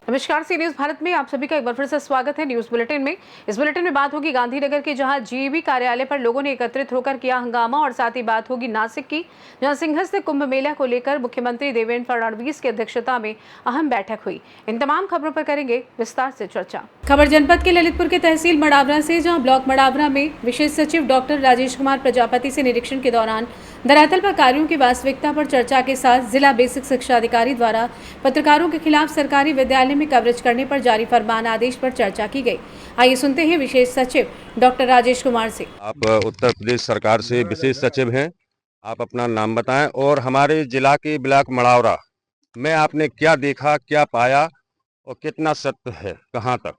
नमस्कार, सी न्यूज भारत में आप सभी का एक बार फिर से स्वागत है। न्यूज बुलेटिन में इस बुलेटिन में बात होगी गांधीनगर के, जहां जीईबी कार्यालय पर लोगों ने एकत्रित होकर किया हंगामा, और साथ ही बात होगी नासिक की, जहां सिंहस्थ कुंभ मेला को लेकर मुख्यमंत्री देवेंद्र फडणवीस की अध्यक्षता में अहम बैठक हुई। इन तमाम खबरों पर करेंगे विस्तार से चर्चा। खबर जनपद के ललितपुर के तहसील मडावरा से, जहाँ ब्लॉक मडावरा में विशेष सचिव डॉक्टर राजेश कुमार प्रजापति से निरीक्षण के दौरान धरातल पर कार्यों की वास्तविकता पर चर्चा के साथ जिला बेसिक शिक्षा अधिकारी द्वारा पत्रकारों के खिलाफ सरकारी विद्यालय में कवरेज करने पर जारी फरमान आदेश पर चर्चा की गई। आइए सुनते हैं विशेष सचिव डॉक्टर राजेश कुमार से। आप उत्तर प्रदेश सरकार से विशेष सचिव हैं, आप अपना नाम बताएं और हमारे जिला के ब्लॉक मडावरा में आपने क्या देखा, क्या पाया और कितना सत्य है, कहां तक?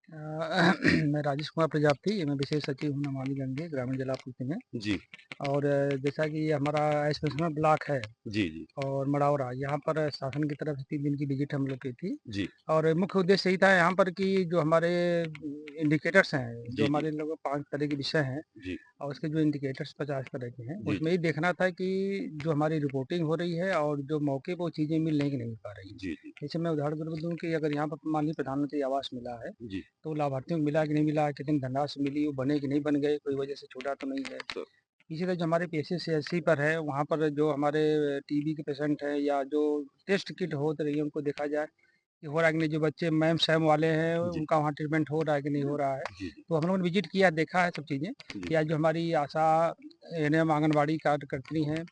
मैं राजेश कुमार प्रजापति, मैं विशेष सचिव हूँ नमामि गंगे ग्रामीण जलापूर्ति में जी और जैसा कि ये हमारा एसपीएम ब्लॉक है जी जी और मडावरा, यहाँ पर शासन की तरफ से 3 दिन की विजिट हम लोग की थी। जी और मुख्य उद्देश्य यही था यहाँ पर कि जो हमारे इंडिकेटर्स हैं, जी, जो हमारे लोग 5 तरह के विषय हैं जी और उसके जो इंडिकेटर्स 50 तरह के हैं, जी उसमें ये देखना था कि जो हमारी रिपोर्टिंग हो रही है और जो मौके पर वो चीज़ें मिल रही कि नहीं मिल पा रही। जी जी जैसे मैं उदाहरण के रूप में दूँ कि अगर यहाँ पर मान लीजिए प्रधानमंत्री आवास मिला है, जी तो लाभार्थियों को मिला कि नहीं मिला, कितनी धनराशि मिली, वो बने कि नहीं बन गए, कोई वजह से छूटा तो नहीं है। तो इसी तरह जो हमारे PSC पर है, वहाँ पर जो हमारे टीबी के पेशेंट हैं या जो टेस्ट किट हो रही है, उनको देखा जाए कि हो रहा है कि नहीं। जो बच्चे मैम सैम वाले हैं, जी उनका वहाँ ट्रीटमेंट हो रहा है कि नहीं हो रहा है। जी तो हम लोगों ने विजिट किया, देखा है सब चीज़ें जी कि आज जो हमारी आशा एएनएम आंगनबाड़ी कार्यकर्त्री हैं,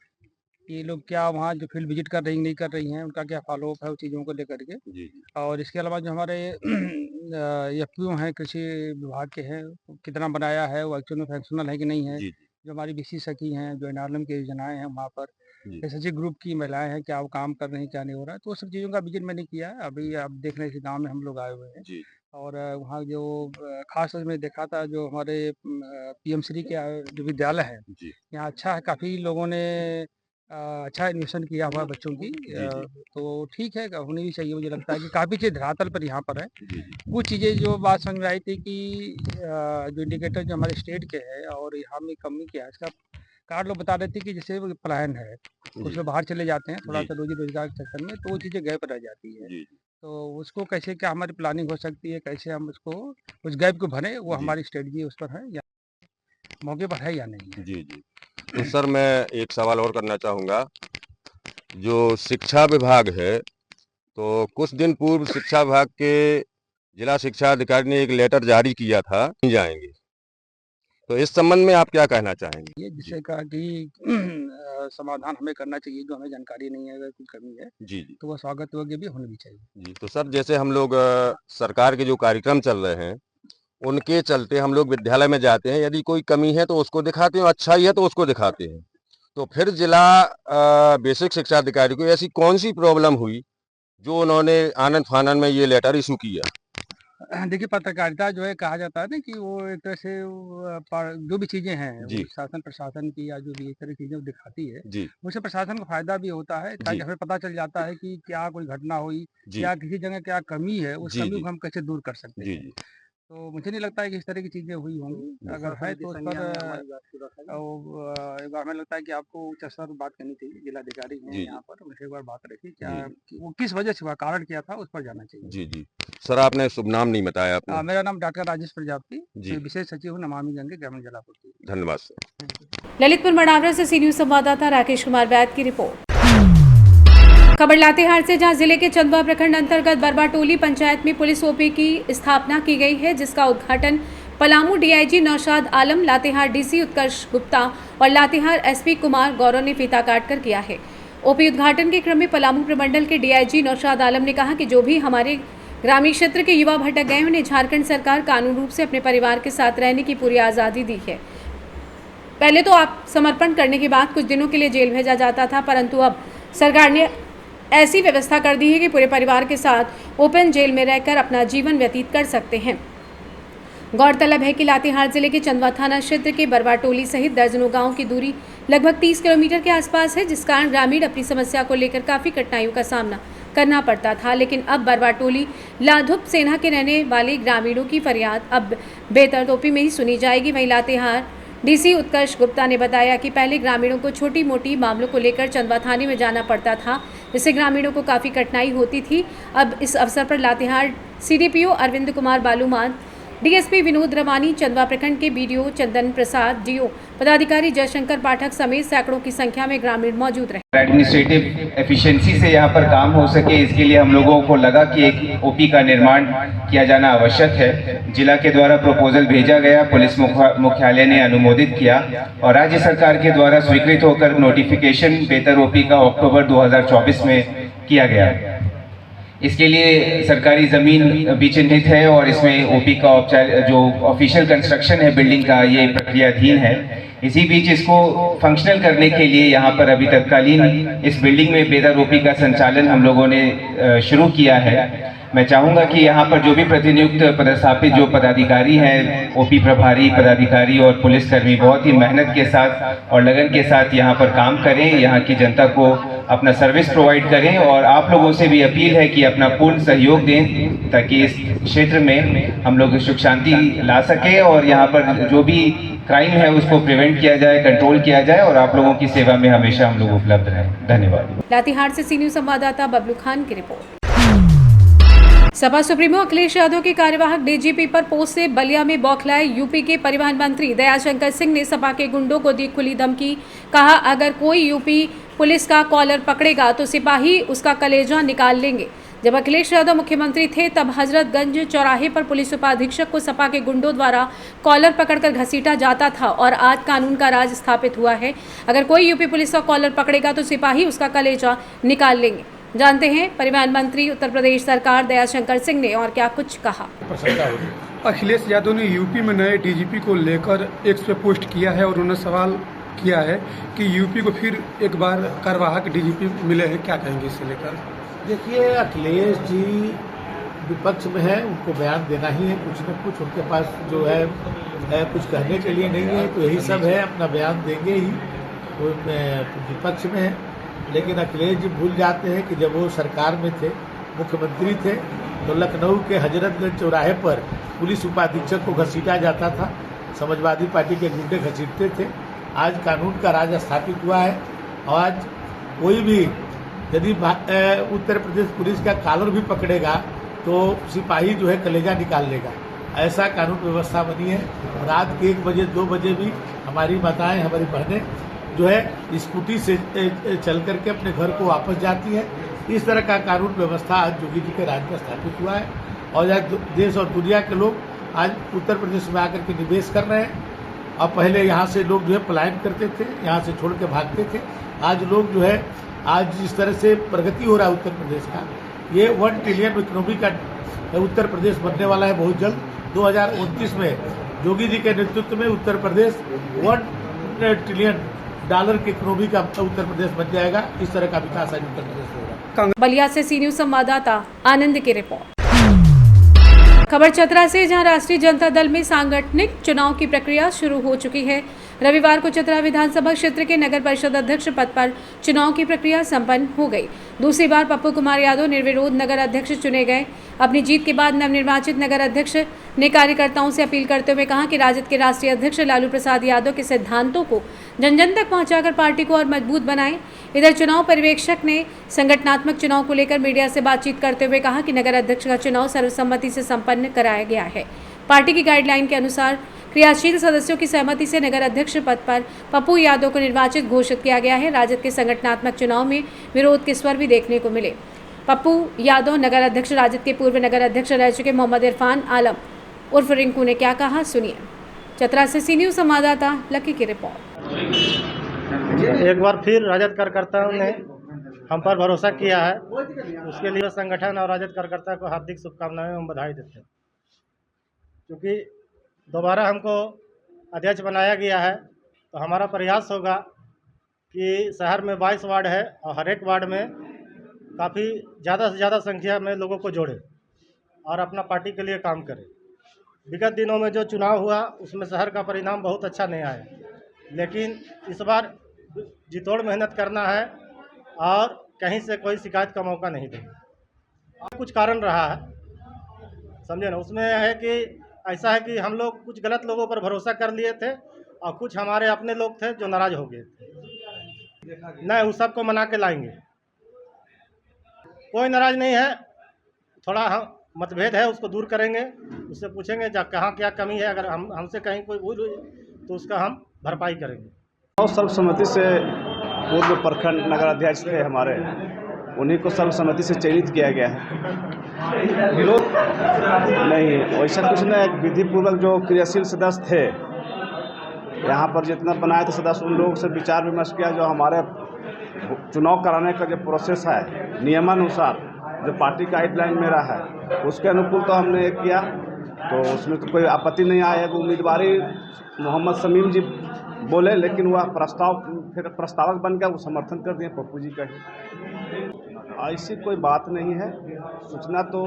ये लोग क्या वहाँ जो फील्ड विजिट कर रही नहीं कर रही हैं, उनका क्या फॉलोअप है उन चीज़ों को लेकर के। जी और इसके अलावा जो हमारे एफपीओ हैं, कृषि विभाग के हैं, वो कितना बनाया है, वो एक्चुअल में फंक्शनल है कि नहीं है। जी जो हमारी बीसी सखी हैं, जो एनआरएलएम की योजनाएं हैं, वहाँ पर जी एसएचजी ग्रुप की महिलाएं हैं, क्या वो काम कर रही हैं, क्या नहीं हो रहा है, तो वो सब चीज़ों का विजिट मैंने किया है। अभी आप देख रहे हैं, इसी गाँव में हम लोग आए हुए हैं। जी और वहाँ जो खास तौर से मैंने देखा था, जो हमारे पीएम श्री के जो विद्यालय है, जी यहाँ अच्छा है, काफ़ी लोगों ने अच्छा एडमिशन किया हुआ है बच्चों की। जी जी तो ठीक है, होनी भी चाहिए। मुझे लगता है कि काफ़ी चीज़ धरातल पर यहाँ पर है। जी कुछ चीज़ें जो बात समझ में आई थी कि जो इंडिकेटर जो हमारे स्टेट के हैं और यहाँ में कमी क्या है, इसका कारण लोग बता रहे थे कि जैसे वो पलायन है, कुछ जी लोग बाहर चले जाते हैं जी थोड़ा-सा रोज़ी-रोज़गार के चक्कर में, तो वो चीज़ें गैप रह जाती है। जी तो उसको कैसे क्या हमारी प्लानिंग हो सकती है, कैसे हम उसको उस गैप को भरें, वो जी हमारी स्ट्रेटजी उस पर है या मौके पर है या नहीं है। जी जी तो सर, मैं एक सवाल और करना चाहूँगा। जो शिक्षा विभाग है, तो कुछ दिन पूर्व शिक्षा विभाग के जिला शिक्षा अधिकारी ने एक लेटर जारी किया था, नहीं जाएंगे, तो इस संबंध में आप क्या कहना चाहेंगे? ये जी जिससे कहा कि समाधान हमें करना चाहिए, जो हमें जानकारी नहीं है, अगर कुछ कमी है, जी जी तो वह स्वागत योग्य भी होनी भी चाहिए। जी तो सर, जैसे हम लोग सरकार के जो कार्यक्रम चल रहे हैं, उनके चलते हम लोग विद्यालय में जाते हैं, यदि कोई कमी है तो उसको दिखाते हैं, अच्छा ही है तो उसको दिखाते हैं। तो फिर जिला बेसिक शिक्षा अधिकारी को ऐसी कौन सी प्रॉब्लम हुई जो उन्होंने आनन फानन में ये लेटर इशू किया? देखिए, पत्रकारिता जो है, कहा जाता है ना कि वो एक तरह से जो भी चीज़ें हैं, वो जी शासन प्रशासन की या जो भी इस तरह की चीज़ें वो दिखाती है, जी उससे प्रशासन को फ़ायदा भी होता है, ताकि जी हमें पता चल जाता है कि क्या कोई घटना हुई जी या किसी जगह क्या कमी है, उस जी कमी जी को हम कैसे दूर कर सकते जी हैं। जी तो मुझे नहीं लगता है कि इस तरह की चीज़ें हुई होंगी। अगर है तो उस पर एक बार हमें लगता है कि आपको उच्च स्तर पर बात करनी चाहिए। जिलाधिकारी हैं जी यहाँ पर, उनसे एक बार बात रखिए, क्या जी जी कि वो किस वजह से हुआ, कारण क्या था, उस पर जानना चाहिए। जी जी सर, आपने शुभ नाम नहीं बताया अपना। मेरा नाम डॉक्टर राजेश प्रजापति, जी मैं विशेष सचिव हूँ नमामि गंगे ग्रामीण जलापूर्ति। धन्यवाद सर। ललितपुर मडावरा से सी न्यूज संवाददाता राकेश कुमार बैद की रिपोर्ट। खबर लातेहार से, जहां जिले के चंदवा प्रखंड अंतर्गत बरबाटोली पंचायत में पुलिस ओपी की स्थापना की गई है, जिसका उद्घाटन पलामू डीआईजी नौशाद आलम, लातेहार डीसी उत्कर्ष गुप्ता और लातेहार एसपी कुमार गौरव ने फीता काटकर किया है। ओपी उद्घाटन के क्रम में पलामू प्रमंडल के डीआईजी नौशाद आलम ने कहा कि जो भी हमारे ग्रामीण क्षेत्र के युवा भटक गए, उन्हें झारखंड सरकार कानून रूप से अपने परिवार के साथ रहने की पूरी आज़ादी दी है। पहले तो आप समर्पण करने के बाद कुछ दिनों के लिए जेल भेजा जाता था, परंतु अब सरकार ने ऐसी व्यवस्था कर दी है कि पूरे परिवार के साथ ओपन जेल में रहकर अपना जीवन व्यतीत कर सकते हैं। गौरतलब है कि लातेहार जिले के चंदवा थाना क्षेत्र के बरवाटोली सहित दर्जनों गांव की दूरी लगभग 30 किलोमीटर के आसपास है, जिस कारण ग्रामीण अपनी समस्या को लेकर काफ़ी कठिनाइयों का सामना करना पड़ता था। लेकिन अब बरवाटोली लाधुप सेना के रहने वाले ग्रामीणों की फरियाद अब बेहतर ओपी में ही सुनी जाएगी। वहीं लातेहार डीसी उत्कर्ष गुप्ता ने बताया कि पहले ग्रामीणों को छोटी मोटी मामलों को लेकर चंदवा थाने में जाना पड़ता था, इससे ग्रामीणों को काफ़ी कठिनाई होती थी। अब इस अवसर पर लातेहार CDPO अरविंद कुमार बालूमान, DSP विनोद रवानी, चंदवा प्रखंड के BDO चंदन प्रसाद, DO पदाधिकारी जयशंकर पाठक समेत सैकड़ों की संख्या में ग्रामीण मौजूद रहे। एडमिनिस्ट्रेटिव एफिशिएंसी से यहाँ पर काम हो सके, इसके लिए हम लोगों को लगा कि एक OP का निर्माण किया जाना आवश्यक है। जिला के द्वारा प्रपोजल भेजा गया, पुलिस मुख्यालय ने अनुमोदित किया और राज्य सरकार के द्वारा स्वीकृत होकर नोटिफिकेशन बेहतर OP का अक्टूबर 2024 में किया गया। इसके लिए सरकारी ज़मीन भी चिन्हित है और इसमें OP का जो ऑफिशियल कंस्ट्रक्शन है बिल्डिंग का, ये प्रक्रियाधीन है। इसी बीच इसको फंक्शनल करने के लिए यहाँ पर अभी तत्कालीन इस बिल्डिंग में बेहतर OP का संचालन हम लोगों ने शुरू किया है। मैं चाहूँगा कि यहाँ पर जो भी प्रतिनियुक्त पदस्थापित जो पदाधिकारी हैं, OP प्रभारी पदाधिकारी और पुलिसकर्मी बहुत ही मेहनत के साथ और लगन के साथ यहाँ पर काम करें, यहाँ की जनता को अपना सर्विस प्रोवाइड करें और आप लोगों से भी अपील है कि अपना पूर्ण सहयोग दें ताकि इस क्षेत्र में हम लोग सुख शांति ला सकें और यहाँ पर जो भी क्राइम है उसको प्रिवेंट किया जाए, कंट्रोल किया जाए और आप लोगों की सेवा में हमेशा हम लोग उपलब्ध रहें। धन्यवाद। लातेहार से सी न्यूज़ संवाददाता बबलू खान की रिपोर्ट। सपा सुप्रीमो अखिलेश यादव के कार्यवाहक DGP पर पोस्ट से बलिया में बौखलाए यूपी के परिवहन मंत्री दयाशंकर सिंह ने सपा के गुंडों को दी खुली धमकी। कहा, अगर कोई यूपी पुलिस का कॉलर पकड़ेगा तो सिपाही उसका कलेजा निकाल लेंगे। जब अखिलेश यादव मुख्यमंत्री थे तब हजरतगंज चौराहे पर पुलिस उपाधीक्षक को सपा के गुंडों द्वारा कॉलर पकड़कर घसीटा जाता था और आज कानून का राज स्थापित हुआ है। अगर कोई यूपी पुलिस का कॉलर पकड़ेगा तो सिपाही उसका कलेजा निकाल लेंगे। जानते हैं परिवहन मंत्री उत्तर प्रदेश सरकार दयाशंकर सिंह ने और क्या कुछ कहा। अखिलेश यादव ने यूपी में नए DGP को लेकर एक्स पे पोस्ट किया है और उन्होंने सवाल किया है कि यूपी को फिर एक बार कार्यवाहक DGP मिले हैं, क्या कहेंगे इससे लेकर? देखिए, अखिलेश जी विपक्ष में है, उनको बयान देना ही है, कुछ न कुछ उनके पास जो है कुछ कहने के लिए नहीं है, तो यही सब है, अपना बयान देंगे ही, तो विपक्ष में है। लेकिन अखिलेश जी भूल जाते हैं कि जब वो सरकार में थे, मुख्यमंत्री थे, तो लखनऊ के हजरतगंज चौराहे पर पुलिस उपाधीक्षक को घसीटा जाता था, समाजवादी पार्टी के गुंडे घसीटते थे। आज कानून का राज स्थापित हुआ है और आज कोई भी यदि उत्तर प्रदेश पुलिस का कॉलर भी पकड़ेगा तो सिपाही जो है कलेजा निकाल लेगा। ऐसा कानून व्यवस्था बनी है। रात के 1 बजे 2 बजे भी हमारी माताएं, हमारी बहनें जो है स्कूटी से चल करके अपने घर को वापस जाती है। इस तरह का कानून व्यवस्था आज योगी जी के राज में स्थापित हुआ है और आज देश और दुनिया के लोग आज उत्तर प्रदेश में आकर के निवेश कर रहे हैं। और पहले यहाँ से लोग जो है पलायन करते थे, यहाँ से छोड़ के भागते थे। आज लोग जो है आज जिस तरह से प्रगति हो रहा है उत्तर प्रदेश का, ये 1 ट्रिलियन इकोनॉमी का उत्तर प्रदेश बनने वाला है बहुत जल्द। 2029 में योगी जी के नेतृत्व में उत्तर प्रदेश $1 ट्रिलियन की इकोनॉमी का उत्तर प्रदेश बन जाएगा। इस तरह का विकास आज उत्तर प्रदेश होगा। बलिया से सी न्यूज़ संवाददाता आनंद की रिपोर्ट। खबर चतरा से, जहां राष्ट्रीय जनता दल में सांगठनिक चुनाव की प्रक्रिया शुरू हो चुकी है। रविवार को चतरा विधानसभा क्षेत्र के नगर परिषद अध्यक्ष पद पर चुनाव की प्रक्रिया संपन्न हो गई। दूसरी बार पप्पू कुमार यादव निर्विरोध नगर अध्यक्ष चुने गए। अपनी जीत के बाद नवनिर्वाचित नगर अध्यक्ष ने कार्यकर्ताओं से अपील करते हुए कहा कि राजद के राष्ट्रीय अध्यक्ष लालू प्रसाद यादव के सिद्धांतों को जन जन तक पहुंचाकर पार्टी को और मजबूत बनाएं। इधर चुनाव पर्यवेक्षक ने संगठनात्मक चुनाव को लेकर मीडिया से बातचीत करते हुए कहा कि नगर अध्यक्ष का चुनाव सर्वसम्मति से संपन्न कराया गया है। पार्टी की गाइडलाइन के अनुसार क्रियाशील सदस्यों की सहमति से नगर अध्यक्ष पद पर पप्पू यादव को निर्वाचित घोषित किया गया है। राजद के संगठनात्मक चुनाव में विरोध के स्वर भी देखने को मिले। पप्पू यादव नगर अध्यक्ष राजद के पूर्व नगर अध्यक्ष रह चुके मोहम्मद इरफान आलम उर्फ रिंकू ने क्या कहा, सुनिए। चतरा से सी न्यूज़ संवाददाता लकी की रिपोर्ट। एक बार फिर राजद कार्यकर्ताओं ने हम पर भरोसा किया है, उसके लिए संगठन और राजद कार्यकर्ता को हार्दिक शुभकामनाएं एवं बधाई देते हैं। क्योंकि दोबारा हमको अध्यक्ष बनाया गया है तो हमारा प्रयास होगा कि शहर में 22 वार्ड है और हर एक वार्ड में काफ़ी ज़्यादा से ज़्यादा संख्या में लोगों को जोड़े और अपना पार्टी के लिए काम करें। विगत दिनों में जो चुनाव हुआ उसमें शहर का परिणाम बहुत अच्छा नहीं आया, लेकिन इस बार जितोड़ मेहनत करना है और कहीं से कोई शिकायत का मौका नहीं देंगे। कुछ कारण रहा है, समझे ना, उसमें है कि ऐसा है कि हम लोग कुछ गलत लोगों पर भरोसा कर लिए थे और कुछ हमारे अपने लोग थे जो नाराज़ हो गए थे। नहीं, उस सबको मना के लाएंगे। कोई नाराज नहीं है, थोड़ा हम मतभेद है उसको दूर करेंगे, उससे पूछेंगे कहाँ क्या कमी है, अगर हमसे कहीं कोई भूल हुई तो उसका हम भरपाई करेंगे। और सर्वसम्मति से पूर्व प्रखंड नगर अध्यक्ष थे हमारे, उन्हीं को सर्वसम्मति से चयनित किया गया है। विरोध नहीं, वैसा कुछ नहीं, विधि पूर्वक जो क्रियाशील सदस्य थे यहाँ पर जितना बनाए थे सदस्य, उन लोगों से विचार विमर्श किया। जो हमारे चुनाव कराने का जो प्रोसेस है नियमानुसार जो पार्टी का गाइडलाइन मेरा है उसके अनुकूल तो हमने एक किया, तो उसमें तो कोई आपत्ति नहीं आया। उम्मीदवारी मोहम्मद शमीम जी बोले, लेकिन वह फिर प्रस्तावक बन गया, वो समर्थन कर दिए पप्पू जी का ही। ऐसी कोई बात नहीं है। सूचना तो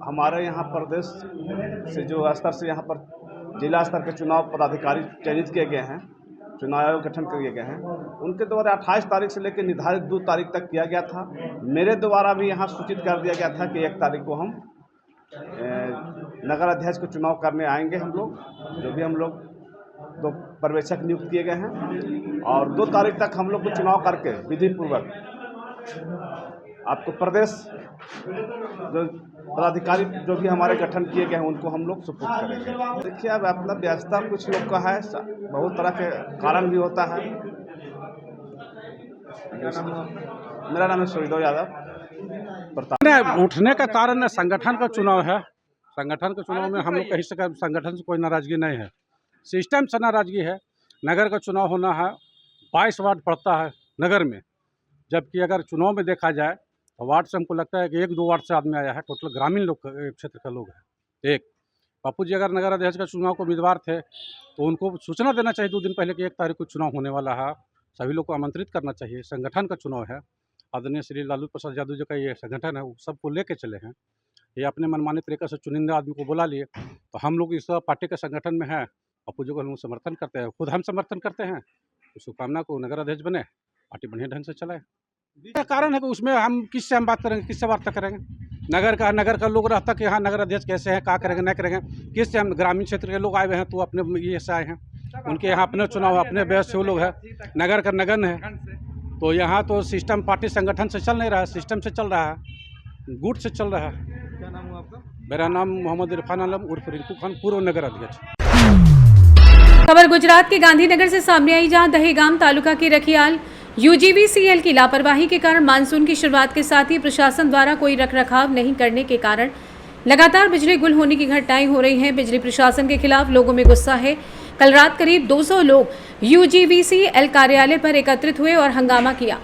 हमारे यहाँ प्रदेश से जो स्तर से यहाँ पर जिला स्तर के चुनाव पदाधिकारी चयनित किए गए हैं, चुनाव आयोग गठन किए गए हैं, उनके द्वारा 28 तारीख से लेकर निर्धारित 2 तारीख तक किया गया था। मेरे द्वारा भी यहाँ सूचित कर दिया गया था कि 1 तारीख को हम नगर अध्यक्ष को चुनाव करने आएंगे। हम लोग जो भी हम लोग 2 पर्यवेक्षक नियुक्त किए गए हैं और 2 तारीख तक हम लोग को चुनाव करके विधि पूर्वक आपको प्रदेश जो पदाधिकारी जो भी हमारे गठन किए गए हैं उनको हम लोग सुपुर्द करेंगे। देखिए, अब अपना व्यवस्था कुछ लोग का है, बहुत तरह के कारण भी होता है। मेरा नाम है सूर्यदेव यादव। उठने का कारण संगठन का चुनाव है। संगठन के चुनाव में हम लोग कहीं से संगठन से कोई नाराजगी नहीं है, सिस्टम से नाराजगी है। नगर का चुनाव होना है, 22 वार्ड पड़ता है नगर में, जबकि अगर चुनाव में देखा जाए तो वार्ड से हमको लगता है कि 1-2 वार्ड से आदमी आया है। टोटल ग्रामीण लोग क्षेत्र का लोग है। एक पप्पू जी अगर नगर अध्यक्ष का चुनाव को उम्मीदवार थे तो उनको सूचना देना चाहिए 2 दिन पहले कि 1 तारीख को चुनाव होने वाला है। सभी लोग को आमंत्रित करना चाहिए। संगठन का चुनाव है, आदरणीय श्री लालू प्रसाद यादव जी का ये संगठन है, वो सबको लेके चले हैं। ये अपने मनमानी तरीके से चुनिंदा आदमी को बुला लिए, तो हम लोग इस पार्टी के संगठन में हैं। पप्पू जी को हम समर्थन करते हैं, खुद हम समर्थन करते हैं। शुभकामना को नगर अध्यक्ष बने, पार्टी बढ़िया ढंग से चलाए। कारण है कि उसमें हम किससे हम बात करेंगे, किससे वार्ता करेंगे। नगर का लोग रहता कि हाँ नगर अध्यक्ष कैसे हैं, क्या करेंगे नहीं करेंगे, किससे हम ग्रामीण क्षेत्र के लोग आए हुए हैं, तो अपने ये से आए हैं। उनके यहाँ अपने चुनाव अपने व्यवस्था लोग हैं, नगर का नगन है। तो यहाँ तो सिस्टम पार्टी संगठन से चल नहीं रहा है, सिस्टम से चल रहा है, गुट से चल रहा है। क्या नाम हुआ आपका? मेरा नाम मोहम्मद इरफान आलम उर्फ रिंकू खान, पूर्व नगर अध्यक्ष। खबर गुजरात के गांधीनगर से सामने आई, जहां दहेगाम तालुका की रखियाल यूजीवीसीएल की लापरवाही के कारण मानसून की शुरुआत के साथ ही प्रशासन द्वारा कोई रखरखाव नहीं करने के कारण लगातार बिजली गुल होने की घटनाएं हो रही हैं। बिजली प्रशासन के खिलाफ लोगों में गुस्सा है। कल रात करीब 200 लोग यूजीवीसीएल कार्यालय पर एकत्रित हुए और हंगामा किया।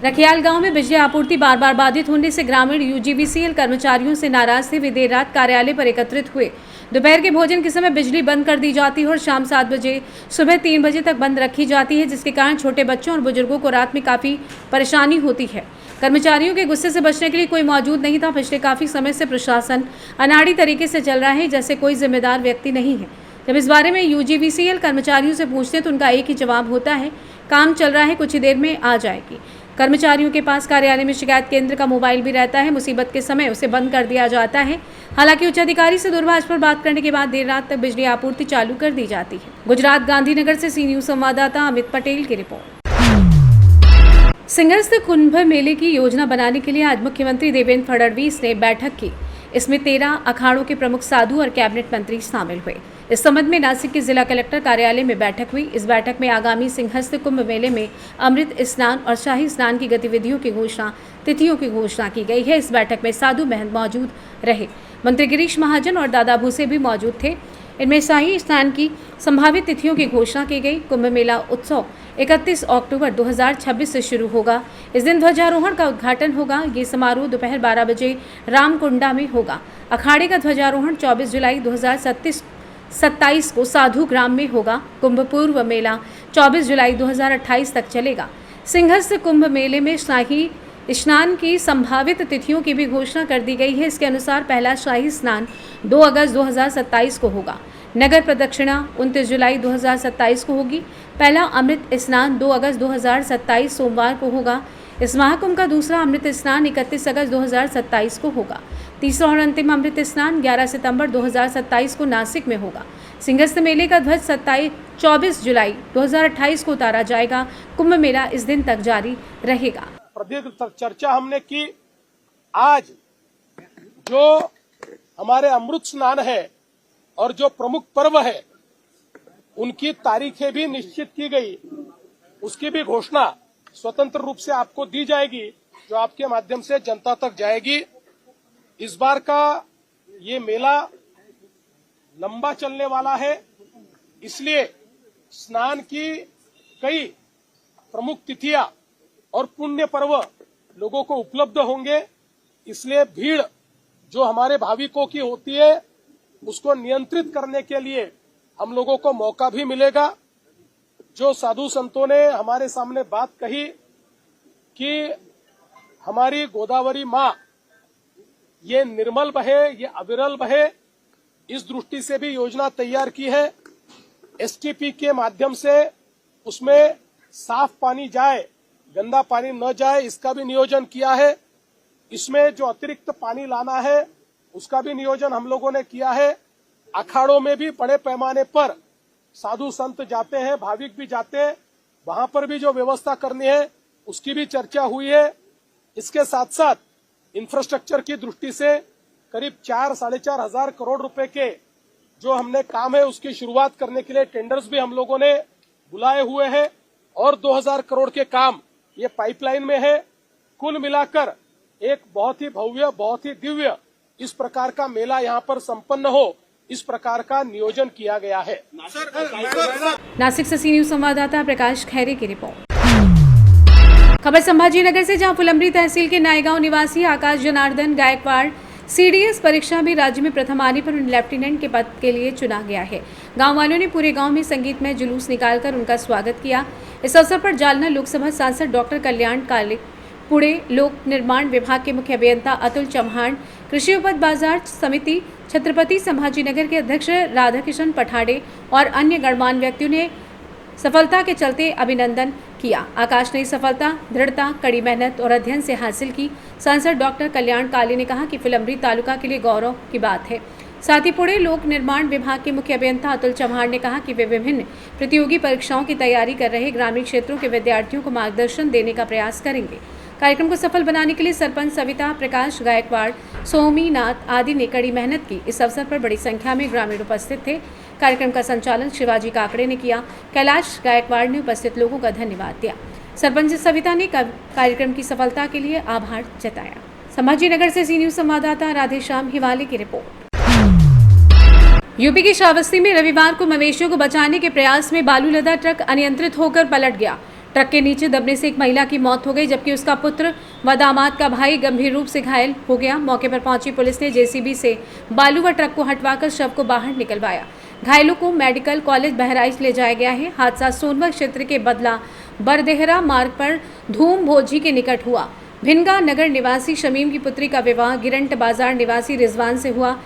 रखियाल गांव में बिजली आपूर्ति बार बार बाधित होने से ग्रामीण यूजीवीसीएल कर्मचारियों से नाराज थे। वे देर रात कार्यालय पर एकत्रित हुए। दोपहर के भोजन के समय बिजली बंद कर दी जाती है और शाम 7 बजे सुबह 3 बजे तक बंद रखी जाती है, जिसके कारण छोटे बच्चों और बुजुर्गों को रात में काफ़ी परेशानी होती है। कर्मचारियों के गुस्से से बचने के लिए कोई मौजूद नहीं था। पिछले काफ़ी समय से प्रशासन अनाड़ी तरीके से चल रहा है, जैसे कोई जिम्मेदार व्यक्ति नहीं है। जब इस बारे में यूजीवीसीएल कर्मचारियों से पूछते हैं तो उनका एक ही जवाब होता है, काम चल रहा है, कुछ ही देर में आ जाएगी। कर्मचारियों के पास कार्यालय में शिकायत केंद्र का मोबाइल भी रहता है, मुसीबत के समय उसे बंद कर दिया जाता है। हालांकि उच्च अधिकारी से दूरभाष पर बात करने के बाद देर रात तक बिजली आपूर्ति चालू कर दी जाती है। गुजरात गांधीनगर से सी न्यूज संवाददाता अमित पटेल की रिपोर्ट। सिंहस्थ कुंभ मेले की योजना बनाने के लिए आज मुख्यमंत्री देवेंद्र फडणवीस ने बैठक की। इसमें 13 अखाड़ों के प्रमुख साधु और कैबिनेट मंत्री शामिल हुए। इस संबंध में नासिक के जिला कलेक्टर कार्यालय में बैठक हुई। इस बैठक में आगामी सिंहस्थ कुंभ मेले में अमृत स्नान और शाही स्नान की गतिविधियों की घोषणा, तिथियों की घोषणा की गई है। इस बैठक में साधु महंत मौजूद रहे। मंत्री गिरीश महाजन और दादा भूसे भी मौजूद थे। इनमें शाही स्नान की संभावित तिथियों की घोषणा की गई। कुंभ मेला उत्सव 31 अक्टूबर 2026 से शुरू होगा। इस दिन ध्वजारोहण का उद्घाटन होगा। ये समारोह दोपहर 12 बजे रामकुंडा में होगा। अखाड़े का ध्वजारोहण 24 जुलाई 2027 को साधु ग्राम में होगा। कुंभ पूर्व मेला 24 जुलाई 2028 तक चलेगा। सिंहस्थ कुंभ मेले में शाही स्नान की संभावित तिथियों की भी घोषणा कर दी गई है। इसके अनुसार पहला शाही स्नान 2 अगस्त 2027 को होगा। नगर प्रदक्षिणा 29 जुलाई 2027 को होगी। पहला अमृत स्नान 2 अगस्त 2027 सोमवार को होगा। इस महाकुंभ का दूसरा अमृत स्नान 31 अगस्त 2027 को होगा। तीसरा और अंतिम अमृत स्नान 11 सितंबर 2027 को नासिक में होगा। सिंहस्थ मेले का ध्वज 24 जुलाई 2028 को उतारा जाएगा। कुंभ मेला इस दिन तक जारी रहेगा। प्रदीर्घ चर्चा हमने की। आज जो हमारे अमृत स्नान है और जो प्रमुख पर्व है उनकी तारीखें भी निश्चित की गई, उसकी भी घोषणा स्वतंत्र रूप से आपको दी जाएगी, जो आपके माध्यम से जनता तक जाएगी। इस बार का ये मेला लंबा चलने वाला है, इसलिए स्नान की कई प्रमुख तिथियां और पुण्य पर्व लोगों को उपलब्ध होंगे, इसलिए भीड़ जो हमारे भाविकों की होती है उसको नियंत्रित करने के लिए हम लोगों को मौका भी मिलेगा। जो साधु संतों ने हमारे सामने बात कही कि हमारी गोदावरी माँ ये निर्मल बहे, ये अविरल बहे, इस दृष्टि से भी योजना तैयार की है। एसटीपी के माध्यम से उसमें साफ पानी जाए, गंदा पानी न जाए, इसका भी नियोजन किया है। इसमें जो अतिरिक्त पानी लाना है उसका भी नियोजन हम लोगों ने किया है। अखाड़ों में भी बड़े पैमाने पर साधु संत जाते हैं, भाविक भी जाते हैं, वहां पर भी जो व्यवस्था करनी है उसकी भी चर्चा हुई है। इसके साथ साथ इंफ्रास्ट्रक्चर की दृष्टि से करीब 4-4.5 हजार करोड़ रुपए के जो हमने काम है उसकी शुरुआत करने के लिए टेंडर्स भी हम लोगों ने बुलाए हुए हैं और 2000 करोड़ के काम ये पाइपलाइन में है। कुल मिलाकर एक बहुत ही भव्य, बहुत ही दिव्य इस प्रकार का मेला यहाँ पर संपन्न हो, इस प्रकार का नियोजन किया गया है। नासिक से सी न्यूज संवाददाता प्रकाश खैरे की रिपोर्ट। खबर संभाजीनगर से, जहां फुलंब्री तहसील के नायगांव निवासी आकाश जनार्दन गायकवाड़ सीडीएस परीक्षा में राज्य में प्रथम आने पर उन्हें लेफ्टिनेंट के पद के लिए चुना गया है। गांव वालों ने पूरे गांव में संगीतमय जुलूस निकालकर उनका स्वागत किया। इस अवसर पर जालना लोकसभा सांसद डॉक्टर कल्याण काले, पुणे लोक निर्माण विभाग के मुख्य अभियंता अतुल चौहान, कृषि उपज बाजार समिति छत्रपति संभाजीनगर के अध्यक्ष राधाकिशन पठाड़े और अन्य गणमान्य व्यक्तियों ने सफलता के चलते अभिनंदन किया। आकाश ने सफलता दृढ़ता, कड़ी मेहनत और अध्ययन से हासिल की। सांसद डॉक्टर कल्याण काले ने कहा कि फुलंब्री तालुका के लिए गौरव की बात है। साथ ही पुणे लोक निर्माण विभाग के मुख्य अभियंता अतुल चौहान ने कहा कि वे विभिन्न प्रतियोगी परीक्षाओं की तैयारी कर रहे ग्रामीण क्षेत्रों के विद्यार्थियों को मार्गदर्शन देने का प्रयास करेंगे। कार्यक्रम को सफल बनाने के लिए सरपंच सविता प्रकाश गायकवाड़, सोमीनाथ आदि ने कड़ी मेहनत की। इस अवसर पर बड़ी संख्या में ग्रामीण उपस्थित थे। कार्यक्रम का संचालन शिवाजी काकड़े ने किया। कैलाश गायकवाड़ ने उपस्थित लोगों का धन्यवाद दिया। सरपंच सविता ने कार्यक्रम की सफलता के लिए आभार जताया। संभाजीनगर से सी न्यूज संवाददाता राधेश्याम हिवाले की रिपोर्ट। यूपी की श्रावस्ती में रविवार को मवेशियों को बचाने के प्रयास में बालू लदा ट्रक अनियंत्रित होकर पलट गया। ट्रक के नीचे दबने से एक महिला की मौत हो गई, जबकि उसका पुत्र व दामाद का भाई गंभीर रूप से घायल हो गया। मौके पर पहुंची पुलिस ने जेसीबी से बालू व ट्रक को हटवाकर शव को बाहर निकलवाया। घायलों को मेडिकल कॉलेज बहराइच ले जाया गया है। हादसा सोनभद्र क्षेत्र के बदला बरदेहरा मार्ग पर धूम भोजी के निकट हुआ। भिनगा नगर निवासी शमीम की पुत्री का विवाह गिरंट बाजार निवासी रिजवान से हुआ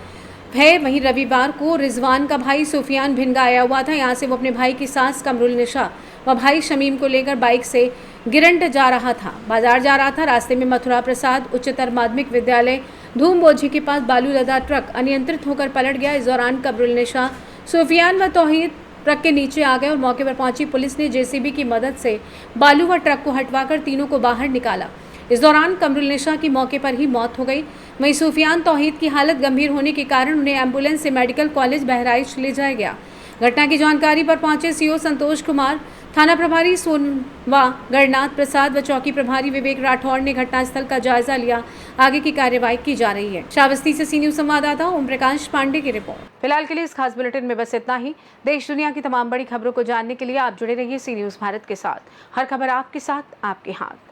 है। वहीं रविवार को रिजवान का भाई सुफियान भिनगा आया हुआ था। यहाँ से वो अपने भाई की सास कमरुल निशा व भाई शमीम को लेकर बाइक से गिरंट जा रहा था, बाजार जा रहा था। रास्ते में मथुरा प्रसाद उच्चतर माध्यमिक विद्यालय धूमबोझी के पास बालू लदा ट्रक अनियंत्रित होकर पलट गया। इस दौरान कमरुल निशा, सुफियान व तौहीद ट्रक के नीचे आ गए और मौके पर पहुंची पुलिस ने जेसीबी की मदद से बालू व ट्रक को हटवाकर तीनों को बाहर निकाला। इस दौरान कमरुल निशा की मौके पर ही मौत हो गई। वहीं सुफियान तौहीद की हालत गंभीर होने के कारण उन्हें एम्बुलेंस से मेडिकल कॉलेज बहराइच ले जाया गया। घटना की जानकारी पर पहुंचे सीओ संतोष कुमार, थाना प्रभारी सोनवा गणनाथ प्रसाद व चौकी प्रभारी विवेक राठौड़ ने घटनास्थल का जायजा लिया। आगे की कार्यवाही की जा रही है। श्रावस्ती से सी न्यूज संवाददाता ओम प्रकाश पांडे की रिपोर्ट। फिलहाल के लिए इस खास बुलेटिन में बस इतना ही। देश दुनिया की तमाम बड़ी खबरों को जानने के लिए आप जुड़े रहिए सी न्यूज भारत के साथ। हर खबर आपके साथ, आपके हाथ।